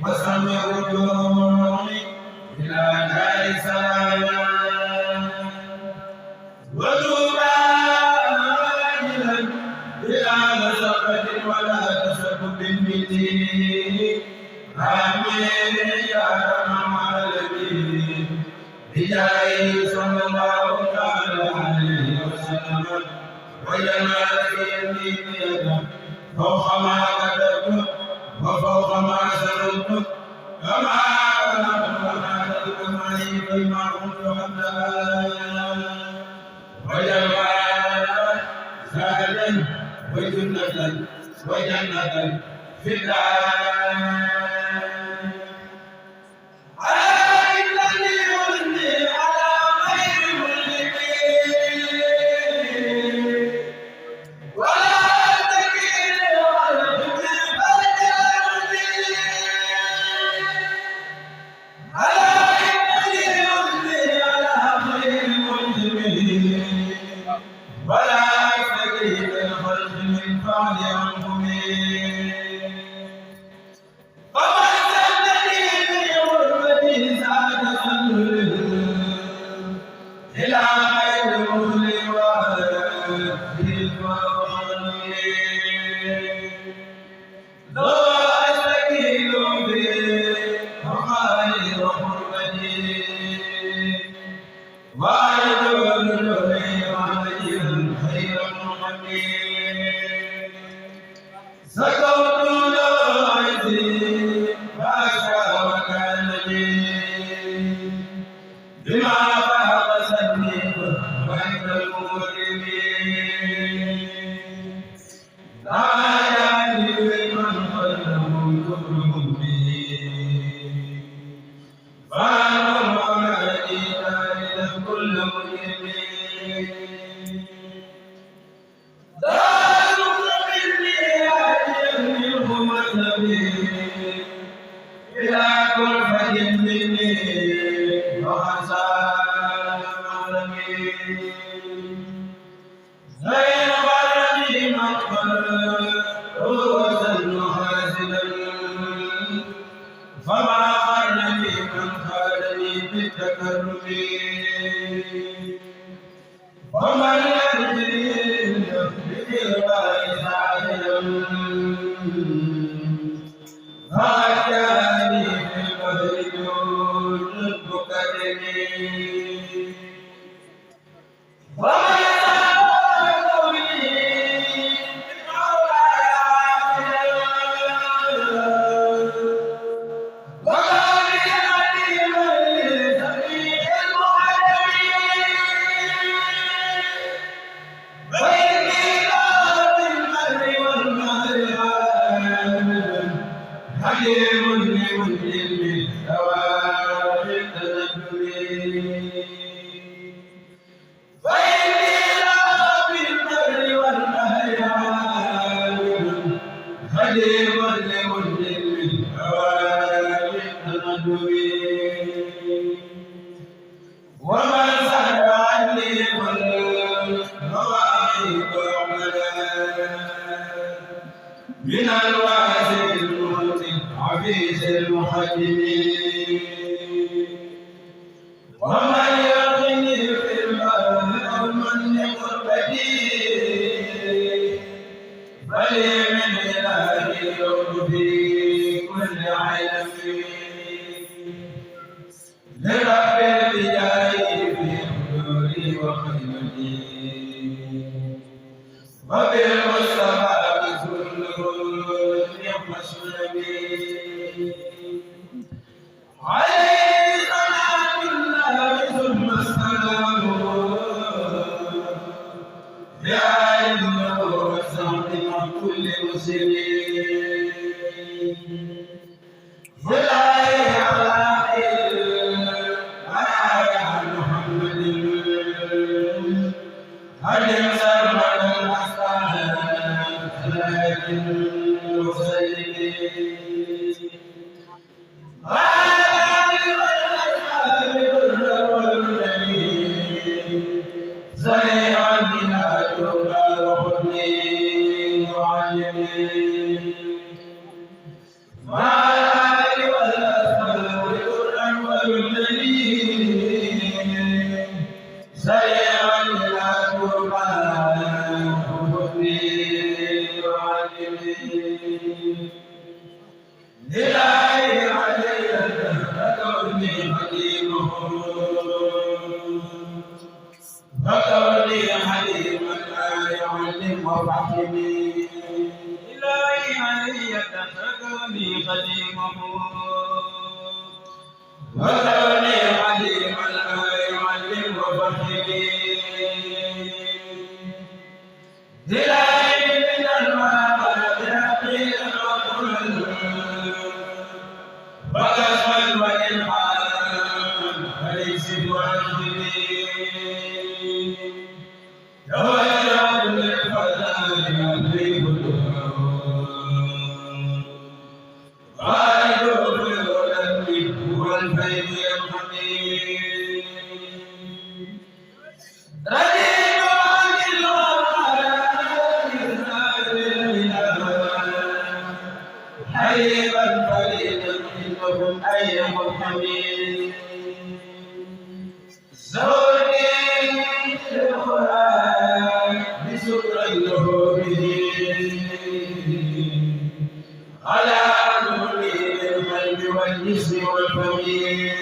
وسمع رجوعي إلى دار السلام وتوبى عاجلا بلا مسقة ولا تسبب مني آمين يا رب العالمين بجاه صلى الله تعالى عليه وسلم وجمال يمينك فوق ما كتبت وفوق ما سلمت كما بلغت معي فيما كنت قبلها وجمال سعدا وجنة وجنة في الدار من الواسع الموت عفيس المحكمين ومن يقني في البر أو من قربتي فلي من إلهي يوم في كل علم لرب البداية في حضوري وخدمتي وبالمصطفى عليه صلاة الله ثم السلام يا إنه وسعد مع كل مسلمين ولاي على محمد هدم سرمد الأسلام وعلى إلهي علي كوني حليمه وكوني حليما لا يعلم وفحمي إلهي علي كوني حليمه وكوني حليما لا يعلم وفحمي إلهي من المعبد حقيقا وكسبا وإلحاما فليس بواجبي توجهت للفضائل في كلها وأرجو في الهدى هو الفيض الحميد رضيت عن الوفاء حبيبا فريدا إنكم أيها الحميد زورني القرآن بسكر له به على نوري للقلب والجسم والفميد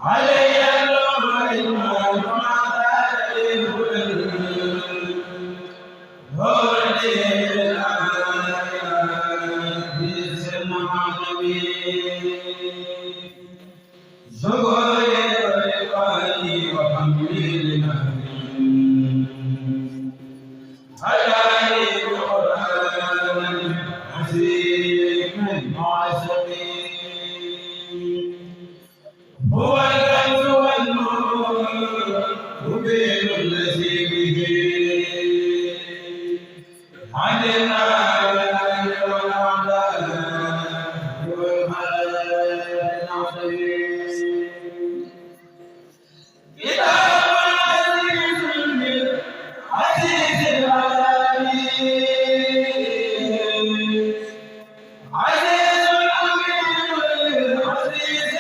علي اللوم المال ما زال للهدى هوني للآيات بسم العالمين زغوري ولقائي وحملي لنهري هداني بقرآن حسين معصمين هو الكنز والنور مبين الذي به عن النار والأعداء والملائكة العظيم كتاب عزيز من عزيز العالمين عزيز الأمين عزيز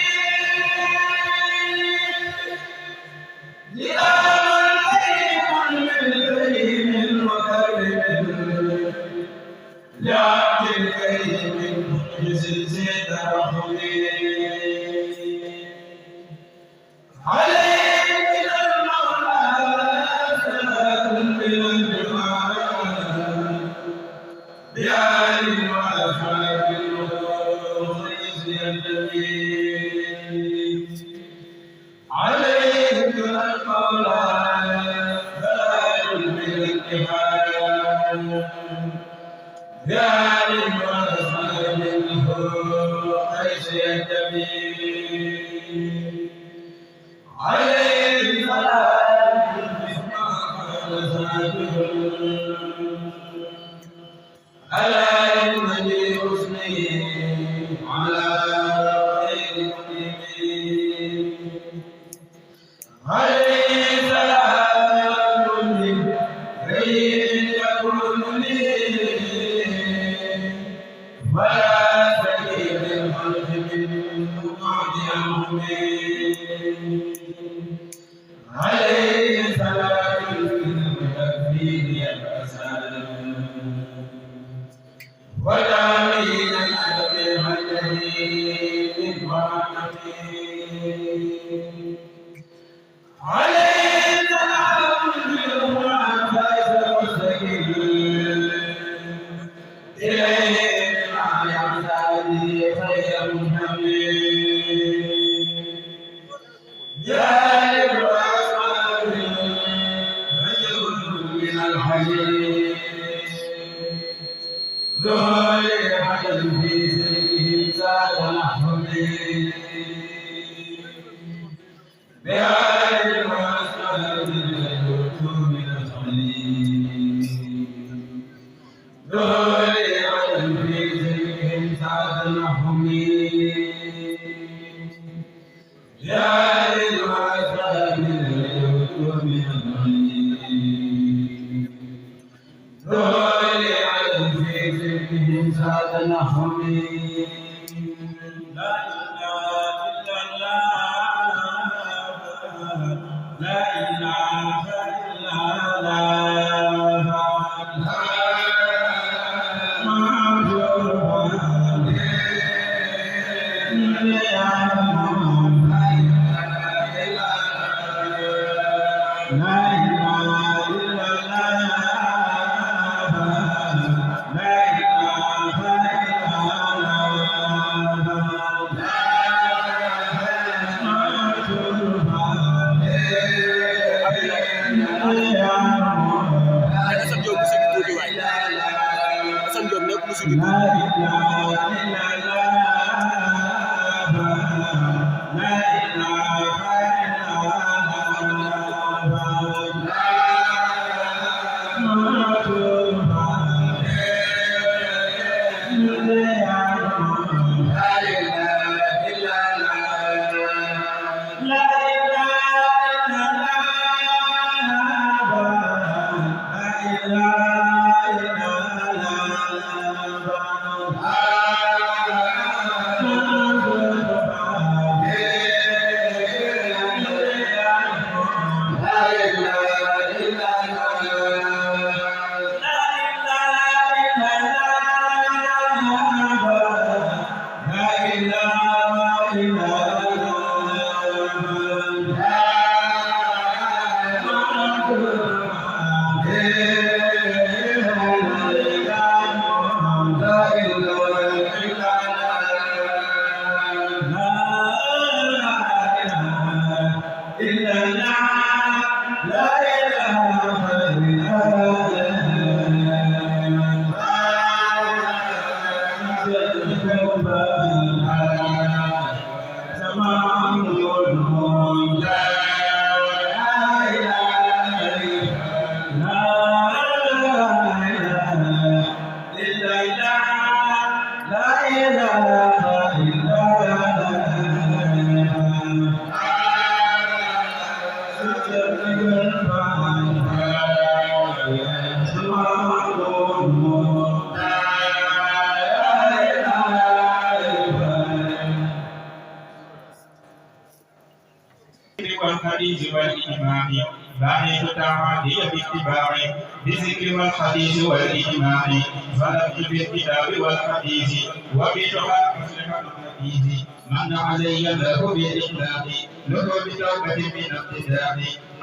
المتكبرين كتاب لئيم من كريم وكريم لعبد كريم منجز زيد رحمين عليه من المولى سلام من الجمال بآل وأصحاب الخير الجميل عليه من المولى سلام من الجمال بآل وأصحاب الخير الجميل عليه سلام على النبي حسني على خير المؤمنين عليه سلام من خير يكون لي ولا سيد الخلق من بعد المؤمنين عليه سلام المكفين الأسلام وتعميد الأدب الحديث والنقيب عليه سلام بالمعافاة المستقيم إليه مع يعتادي خير محمد يا للرحمن رجل من الحديث ذولي حجر في سيره زاد محمد بآل وأصحاب الرسول من الخليل ذولي حجر في سيره زاد محمد بآل وأصحاب الرسول من الخليل ذولي حجر في سيره زاد محمد لا إله إلا الله لا إله إلا الله والحديث والإجماع باعث تعادي باتباع بالذكر والحديث والإجماع فلبت بالكتاب والحديث وبتقى مصلحة الحديث من علي له بالإخلاق له بتوبة من ابتداء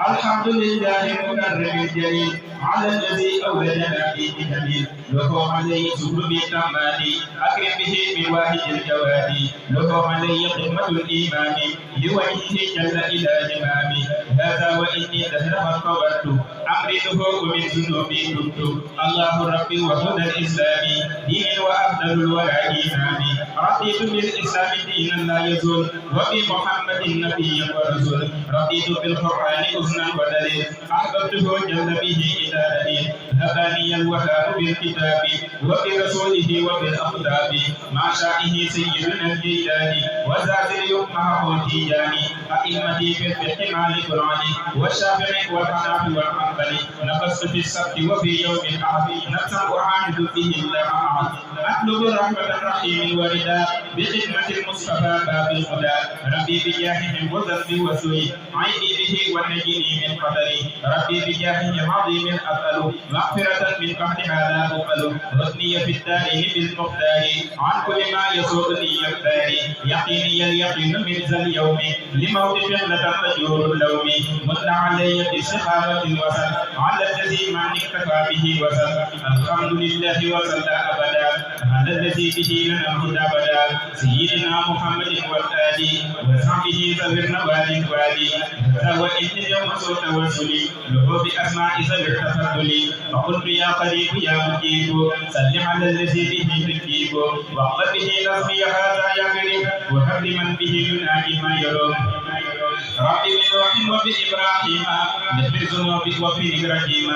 الحمد لله المكرم الجليل على الذي أولدنا به جميل له عليه سبل بالتعمال أكرم به من واحد الجواد له عليه خدمة الإيمان لوجهه جل إلى جمامي هذا وإني دهرا قبلت أمرته ومن ذنوبي تبت الله ربي وهدى الإسلام دين وأفضل الورى إيماني رضيت بالإسلام دينا لا يزول وبمحمد نبي ورسول رضيت بالقرآن حسنا ودليل أحببته جل به إلى دليل هباني الوهاب بالكتاب وبرسوله وبالأخطاب مع شائه سيدنا الجيلاني وزاد معه تيجاني أئمتي في الفقه مالك العلي والشافعي والحنفي والحنبلي نقصت في السبت وفي يوم الأحد نفسا أعاند فيه الله أطلب رحمة الرحيم وردا بخدمة المصطفى باب الهدى ربي بجاههم وذنبي وسوء عيني به ونجني من قدري ربي بجاههم عظيم أسأل مغفرة من بعدها لا أقبل رضني في الدارين بالمختار عن كل ما يسوقني يختاري يقيني اليقين من ذا اليوم لموت فعلة تجور اللوم مت علي بسخافة الوسل على الذي ما اكتفى به وسل الحمد لله وصلى أبدا هذا الذي به لنا هدى بدا سيدنا محمد والآل وصحبه ذوي النوال الوالي هذا وإن يوم صوت وسلي له بأسماء ذوي التفضل فقلت يا قريب يا مجيب سل على الذي به تجيب وقل به نظمي هذا يا قريب وهب لمن به ينادي ما يروم ربي بنوح وبإبراهيم مثل ذنوب وفي إبراهيم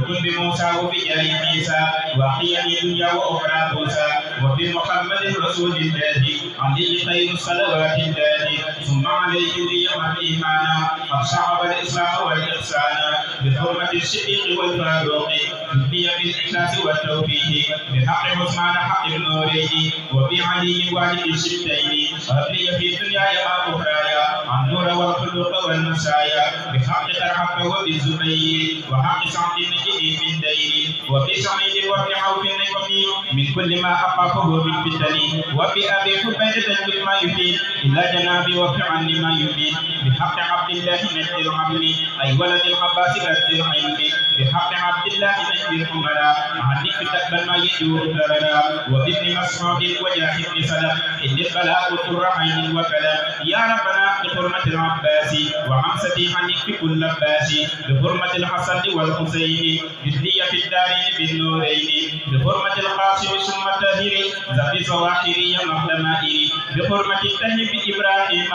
وكن بموسى وبجاه عيسى وحيني دنيا وأخرى موسى وبمحمد رسول الله عليه خير الصلوات الله ثم عليه ليوم الإيمان قد شعب الإسلام والإحسان بحرمة الشفيق والفاروق تبني بالإخلاص والتوفيق بحق عثمان حق النورين وبعلي والد الشتين ربي في الدنيا يا أخرايا النور والخلق والمسايا بحق طلحة وبالزبير وحق سعد نجني من دير وفي سعيد وفي عوف نجني من كل ما أخافه من فتن وفي أبي حبيبة بما يفيد إلا جنابي وفي عني ما يفيد بحق عبد الله نجد العمل أي ولد العباس نجد العلم بحق عبد الله نجد الأمراء عنك تقبل ما يجور درنا وبابن مسعود وجاهد بن سلف إن البلاء الرحيم وكلام يا ربنا بحرمة العباس وعمستي عنك في كل لباس بحرمة الحسن والحسين مثلي في الدارين بالنورين بحرمة القاسم ثم الطاهر ذات زواحري مهدمائي بحرمة التهب إبراهيم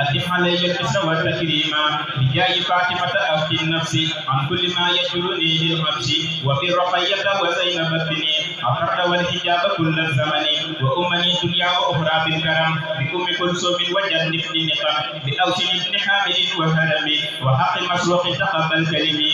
أدم علي الكسر والتكريم بجاي فاطمة أفتي النفس عن كل ما يجرني للحبس وفي رقية وزينب بني أفرد والحجاب كل الزمن وأمني دنيا وأخرى بالكرم بأم كلثوم وجنبني نقم بأوسن بن حامد وهرم وحق مسروق تقبل كلمي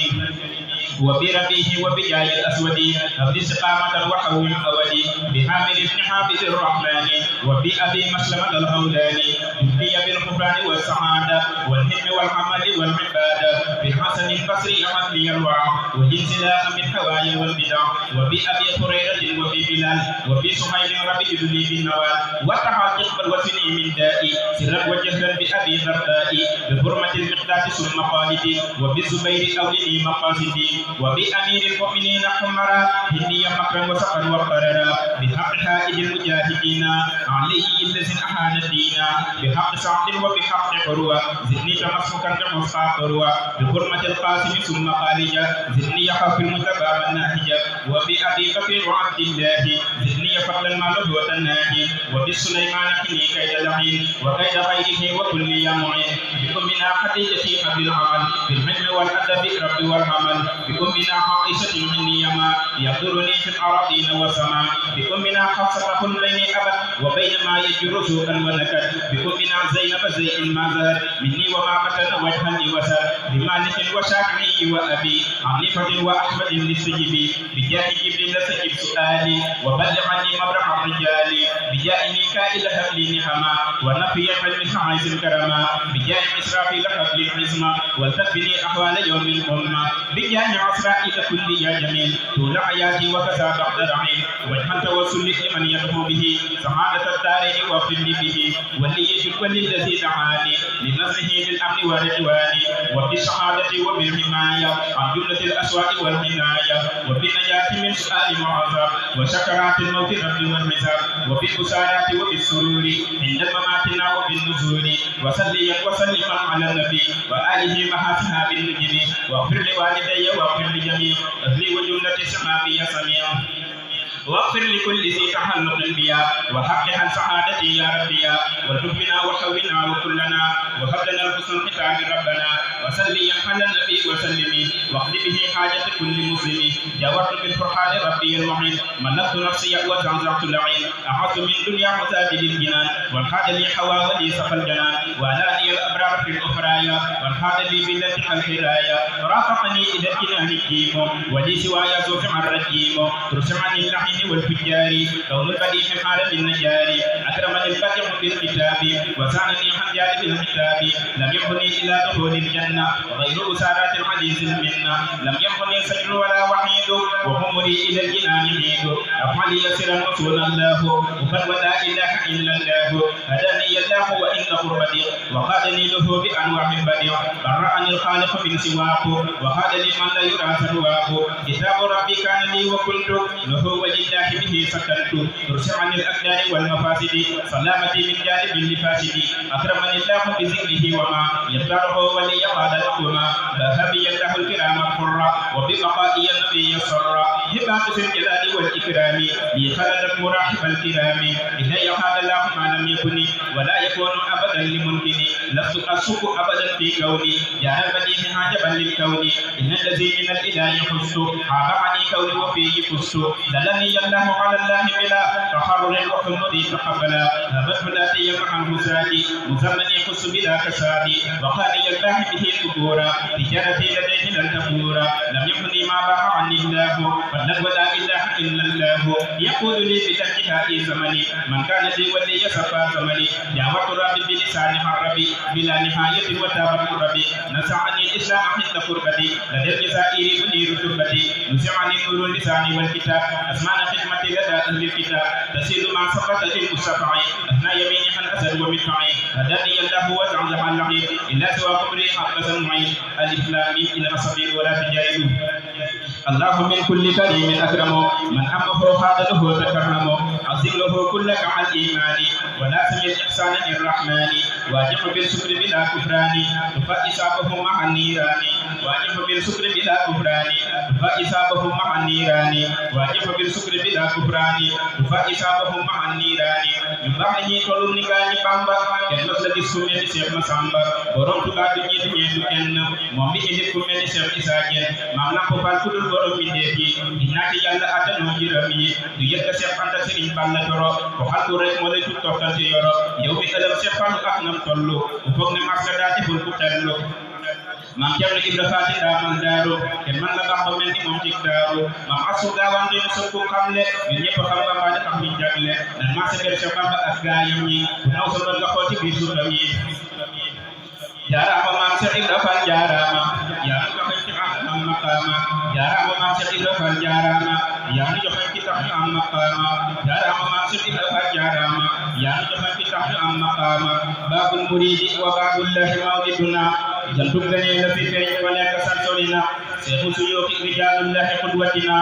وبربيه وبجاي الأسود أبدي استقامة وحول أودي بحامد بن حافظ الرحمن وبأبي مسلمة الهولاني يبدي بالغفران والسعادة والهم والعمل والعبادة بحسن البصري عدلي الوعى وجنسلاء من حوايا والبدع وبأبي هريرة وفي بلال وفي سهيل ربي يدلي بالنوال وتحقق الوسني من دائي سرا وجهلا بأبي ذرداء بحرمة المقداد ثم خالدي وبالزبير أولي مقاصدي وبأمير المؤمنين حمرا هندي مكرا وسفر وقررا بحق حائد المجاهدين علي الذي أحان الدين بحق سعد وبحق حروة زدني تمسكا كمصحى حروة بحرمة القاسم ثم خارجا زدني يخاف المتبع والناهجة وبأبي بكر وعبد الله زدني فضلا ما له وتناهي وبسليمان حني كيد لعين وكيد غيره وكل يمعين بأمنا خديجة قبل العمل بالعلم والأدب رب والعمل بأمنا عائشة مني يما يقدرني في الأراضين والسماء بأمنا حفصة كلين أبد وبينما يجر سوءا ونكد بأمنا زينب زين ما زاد مني وما بطن وجهني وساد بمالك وشافعي وأبي عنيفة وأحمد للسجبي بجاه جبريل سجب سؤالي وبلغ عني مبرح الرجال بجاه ميكائيل هب لي نعما ونفي علم حائز الكرما بجاه إسرافيل هب لي العزما ولتكفني أحوال يوم الأمة بجاه عسرائيل كل يا جميل طول حياتي وكسى بعد رعيل واجعل توسلي لمن يدعو به سعادة الدارين واغفر لي به ولي الذي دعاني لنصره بالأمن والرضوان وبالشهادة وبالحماية عن جملة الأسواء والعناية وبالنجاة من سؤال وعذاب وسكرات الموت رب والحساب وبالبشارات وبالسرور عند مماتنا وبالنزول وصلي وسلم على النبي وآله مع أصحاب النجم واغفر لوالدي واغفر لجميع أهلي وجملة صحابي سميع واغفر لكل ذي تحلق بيا وحق عن سعادتي يا ربي وارزقنا وحولنا وكلنا وهب لنا الحسن ختام ربنا وسلم على النبي وسلم واقض به حاجة كل مسلم جاورت بالفرحان ربي المعين ملكت نفسي وزعزعت العين أحط من دنيا مساجد الجنان والحاد لي حوا ولي سقى الجنان ولاني الأبرار في الأخرايا والحاد لي بالتي الحرايا رافقني إلى الجنان الجيم ولي سوايا زوجع الرجيم ترسمني اللحين والفجار كون البديع حال النجار أكرمني البديع بالكتاب وسعني عن جانب الكتاب لم يكن إلى دخول الجنة غير أسارات الحديث المنة لم يكن سجر ولا وحيد وعمري إلى الجنان عيد أفعل يسرا رسول الله وقد ولا إله إلا الله هداني الله وإنه بديع وقادني له بأنواع بديع برأني الخالق من سواه وهذا لي من لا يرى سواه كتاب ربي كان لي وكنت له ولله به سكنت ترسم عن الأكدار والمفاسد سلامتي من جانب لفاسد أكرمني الله بذكره وما يختاره ولي قاد الأقوما ذهبي الله الكرام الحرة وببقائي النبي السر هبات في الجلال والإكرام لي خلدت مراحب الكرام إلي قاد الله ما لم يكن ولا يكون أبدا لممكن لست أشك أبدا في كوني جاء البديع عجبا للكون إن الذي من الإله يخص عابعني كوني وفيه فزت دلني الله على الله بلا تحرر وقف المريد قبلا هبت بلاتي محمد سادي مزمن يقص بلا كسادي وقال يلباه به كبورا تجارتي لديه لن تبورا لم يكن ما باع عني الله فلن ولا اله الا الله يقول لي بتركها زمني من كان لي ولي صفا زمني دعوت ربي بلسان حربي بلا نهايه وتابت ربي نسعني الاسلام حين قربتي لدى الجزائر منير تربتي نسعني نور اللسان والكتاب اسمان خدمتي لدى اهل الكتاب تسير مع صفة للمستقع اثنى يميني عن اسد ومدفعي هداني الله وزعزع اللعين الا سوى كبري حق سمعين الاسلام الى صبير ولا تجاهلوا الله من كل كريم أكرم من أمه خاذله تكرم عظيم له كل كمال الإيمان وناسم الإحسان الرحمن واجب بالشكر بلا كفران فإصابه مع النيران واجب بالشكر بلا كفران فإصابه مع النيران واجب بالشكر بلا كفران فإصابه مع النيران من بعده كل نغاني بامبا كن مسل ديسكومي سيف مسامبا borom tuba du ñi du ñi kenn mom mi indi ku melni Cheikh Issa Diène mam na ko fal ku dul borom mi defi ñaati yalla atano jiram yi du yekk Cheikh Anta Serigne Balla Doro ko xalku rek mo lay tut tokal ci yoro yow mi elam Cheikh Fall ak nam tollu fokk ne makka da deful ku tellu mam Cheikh Ibra Faty damal daru ken man la bamba melni mom ci daru mam asu gawan di so ko xamle ñu ñepp xam nga ba tax ñu jagle dan ma sa ber Cheikh Bamba ak gaayam yi naw so nga xol ci biir suram yi jarama mam Cheikh Ibra Fall jarama ya ko xey ci am maqama jarama mam Cheikh Ibra Fall jarama ya ñu joxe ci tax am maqama jarama mam Cheikh Ibra Fall jarama ya ñu joxe ci tax am maqama babul muridi wa babul lahi mawliduna jantum gane la fi feñ ko nek santorina cheikh suyuki rijalullah qudwatina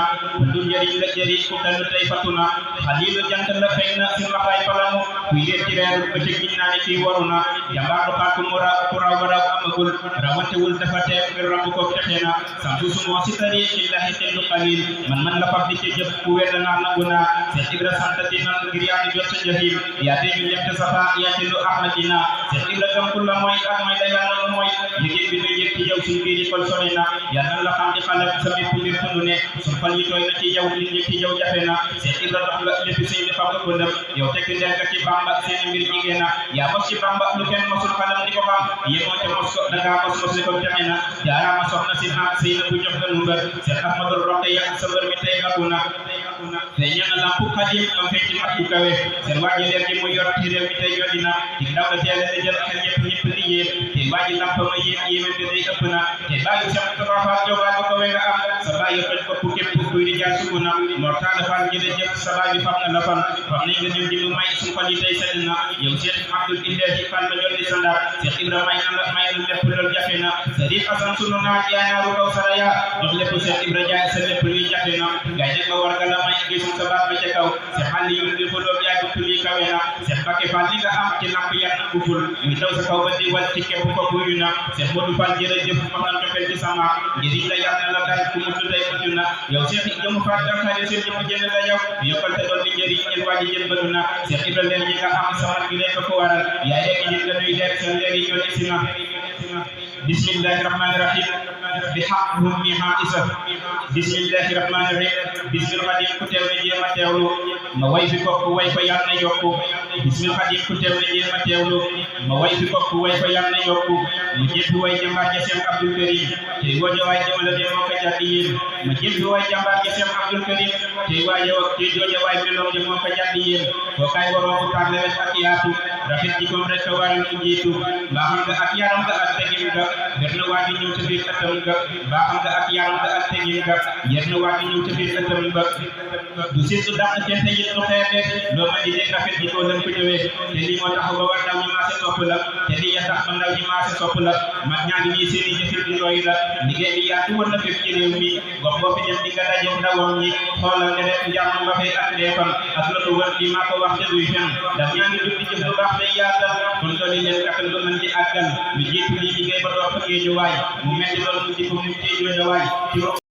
dum jari la jari ko dalu tay fatuna khalilu jantal la feyna ci waxay palamu ku yeen ci reer ba ci ginnaani ci waruna jambaatu faatu mura qura wara amagul rawatewul dafa tek ngir ramb ko texena santu sumo ci tari illahi tillu qalil man la fab di ci jëf ku wédda na naguna cheikh ibra santati nan ngir yaani jot ci jahim ya te ñu lekk safa ya ci lu ahmadina cheikh ibra gam kula moy ak moy da yalla moy liggéey bi nga yëg ci yow suñu biir kon sori na yàlla la xam di xalaat sa bépp mbir tundu ne suñu xol yi tooy na ci yow li yëg ci yow jafe na Cheikh Ibra dox nga lépp sëy di fam ko ndam yow tekki leen nga ci Bamba seen mbir jigéen na yaa mos ci Bamba lu kenn mosul xalam di ko xam yemoo ca mos ko dangaa mos li ko texe na jaaraama soxna si am sëy na bu jox nga nu mbër Cheikh Ahmadou Rokhaya sa mbër mi tey matu na feeñal na lampu xadim am feeñ ci mat bu kawe seen waaji leer gi mu yor ci réew mi tey joddi na ci ndaw la teel a jël xel ñëpp di yéen te waaji lampa ma yéen bi day ëpp na te bàyyi Cheikh Tafa jogaat ba ko we nga am sa bàyyi toj ko pour képp kuy di jaar sugu na mortale fan jërëjëf sa bàyyi fam na la fan fam nañ nga ñëw di lu may suñu xol yi tey sedd na yow Cheikh Abdoul Ilahi fan la jolli sa ndar Cheikh Ibra may na la may lu lépp loolu jafe na Sarif Asan sunu naaj yaa naaru kaw saraya dox lépp Cheikh Ibra jaay sa lépp luy jafe na gaay ne ma war nga la may gisul sa baat ba ca kaw Cheikh xali yu di xulóom yaa ko tuli kawe na Cheikh Bakke Fall li nga am ci lamp yàlla guful muy daw sa kaw ba di wal ci képp ko kuyu na Cheikh Modou Fall jërëjëf wax nañ ko fel ci sama njëriñ la yàlla la daal ku mucc tey mucc na yow Cheikh jëm faat da xale seen jëm jënd la yow yokkal te doon di njëriñ ñen waaji jëm bëgg na Cheikh Ibra leen ñi nga am sama gi lekk ko waral yaa yegg ñi nga nuy leer seen leer yi ñoo ci na bismillahir rahmanir rahim bi haqqum mi haisa bismillahir rahmanir rahim bismil khadim ku teew ne jéema teewlu ma way fi ko way fa yàlla na yokku bismil khadim ku teew ne jéema teewlu ma way fi ko way fa yàlla na yokku ma jëpp way jàmbaar ja Cheikh Abdoul Karim tey woojo waay jëmale de moo ko jàddi yéen ma jëpp way jàmbaar ja Cheikh Abdoul Karim tey waajo tey joojo waay meloom de moo ko jàddi yéen ko kay waroo mu tar lewet ak yaatu rafet ji kom rek waral mu jiitu mbaaxam nga ak yaram nga ak tegin nga ber na waa ji ñëw ca biir atam nga mbaaxam nga ak yaram nga ak tegin nga yer na waa ji ñëw ca biir atam nga du sit du dàq kenn te yit du xeebe loo ma di dégg rafet ji ko leen ko ñëwee te lii moo tax ba war ndaw ñi maase sopp la te lii ya tax ba ndaw ñi maase sopp la mag ñaa ngi nii seeni jëfit di roy la liggéey bi yaatu woon na fépp ci réew mi gox boo fi dem di nga daje ndawam ñi xoolal nga def njàmm nga fay ak deefam ak la ko wër li maa ko wax te duy fen ndax ñaa ngi jug di jëf lu baax day yaatal kon dooli leen kattan ba mën di àggal lu jiitu lii liggéey ba doo fa géeju waay mu metti loolu mu di ko mu téejo waay ci